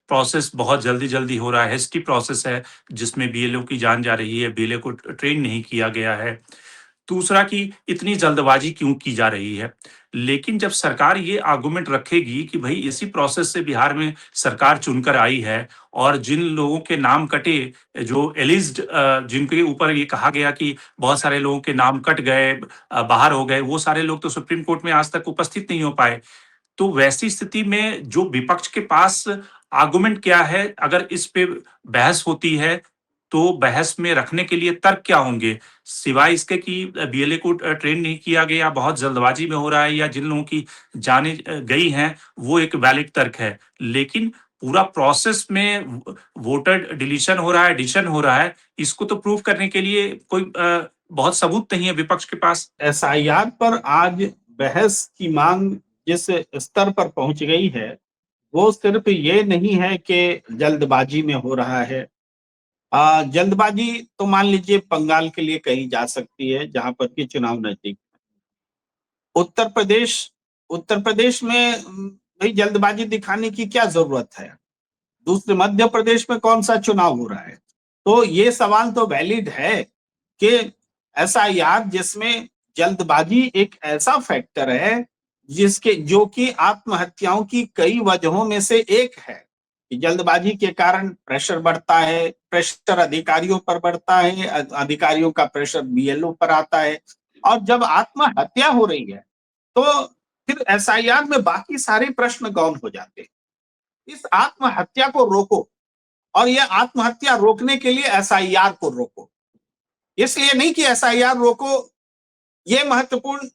Process बहुत जल्दी-जल्दी हो रहा है, हेस्टी प्रोसेस है, जिसमें बीएलओ की जान जा रही है, बीएलओ को ट्रेन नहीं किया गया है। दूसरा कि इतनी जल्दबाजी क्यों की जा रही है? लेकिन जब सरकार ये आर्गुमेंट रखेगी कि भई इसी प्रोसेस से बिहार में सरकार चुनकर आई है और जिन लोगों के नाम कटे, जो एलिज्ड जिनके ऊपर ये कहा गया कि बहुत सारे लोगों के नाम कट गए, बाहर हो गए, वो सारे लोग तो सुप्रीम कोर्ट में आज तक उपस्थित नहीं हो पाए। तो वैसी स्थिति में जो विपक्ष के पास आर्गुमेंट क्या है, अगर इस पे बहस होती है, तो बहस में रखने के लिए तर्क क्या होंगे? सिवाय इसके कि बीएलए को ट्रेन नहीं किया गया, बहुत जल्दबाजी में हो रहा है या जिन लोगों की जानें गई हैं, वो एक वैलिड तर्क है। लेकिन पूरा प्रोसेस में वोटर डिलीशन हो रहा है, एडिशन हो रहा है, इसको तो प्रूव करने के लिए कोई बहुत सबूत नहीं है विपक्ष के पास। एसआईआर पर आज बहस की मांग जिस स्तर पर पहुंच गई है, वो सिर्फ ये नहीं है कि जल्दबाजी में हो रहा है। जल्दबाजी तो मान लीजिए बंगाल के लिए कही जा सकती है, जहां पर कि चुनाव नजदीक। उत्तर प्रदेश उत्तर प्रदेश में भाई जल्दबाजी दिखाने की क्या जरूरत है? दूसरे मध्य प्रदेश में कौन सा चुनाव हो रहा है? तो ये सवाल तो वैलिड है कि एसआईआर जिसमें जल्दबाजी एक ऐसा फैक्टर है जिसके जो कि आत्महत्याओं की कई वजहों में से एक है कि जल्दबाजी के कारण प्रेशर बढ़ता है, प्रेशर अधिकारियों पर बढ़ता है, अधिकारियों का प्रेशर बीएलओ पर आता है, और जब आत्महत्या हो रही है तो फिर एसआईआर में बाकी सारे प्रश्न गौण हो जाते हैं। इस आत्महत्या को रोको, और यह आत्महत्या रोकने के लिए एसआईआर को रोको। इसलिए नहीं कि एसआईआर रोको, ये महत्वपूर्ण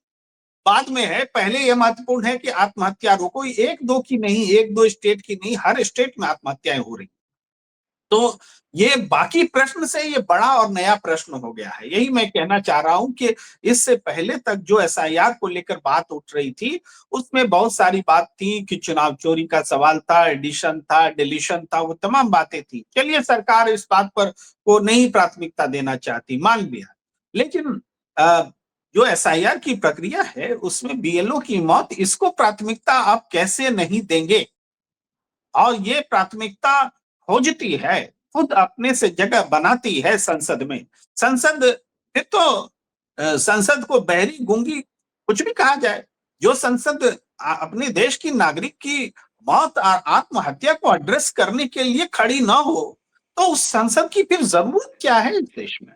बाद में है, पहले यह महत्वपूर्ण है कि आत्महत्या रोको। एक दो की नहीं, एक दो स्टेट की नहीं, हर स्टेट में आत्महत्याएं हो रही। तो ये बाकी प्रश्न से ये बड़ा और नया प्रश्न हो गया है। यही मैं कहना चाह रहा हूं कि इससे पहले तक जो एसआईआर को लेकर बात उठ रही थी, उसमें बहुत सारी बात थी कि चुनाव चोरी का सवाल था, एडिशन था, डिलीशन था, वो तमाम बातें थी। चलिए, सरकार इस बात पर को नहीं प्राथमिकता देना चाहती, मान लिया। लेकिन जो एसआईआर की प्रक्रिया है उसमें बीएलओ की मौत, इसको प्राथमिकता आप कैसे नहीं देंगे? और ये प्राथमिकता खोजती है, खुद अपने से जगह बनाती है संसद में। संसद फिर तो संसद को बहरी गूंगी कुछ भी कहा जाए। जो संसद अपने देश की नागरिक की मौत और आत्महत्या को एड्रेस करने के लिए खड़ी ना हो, तो उस संसद की फिर जरूरत क्या है इस देश में?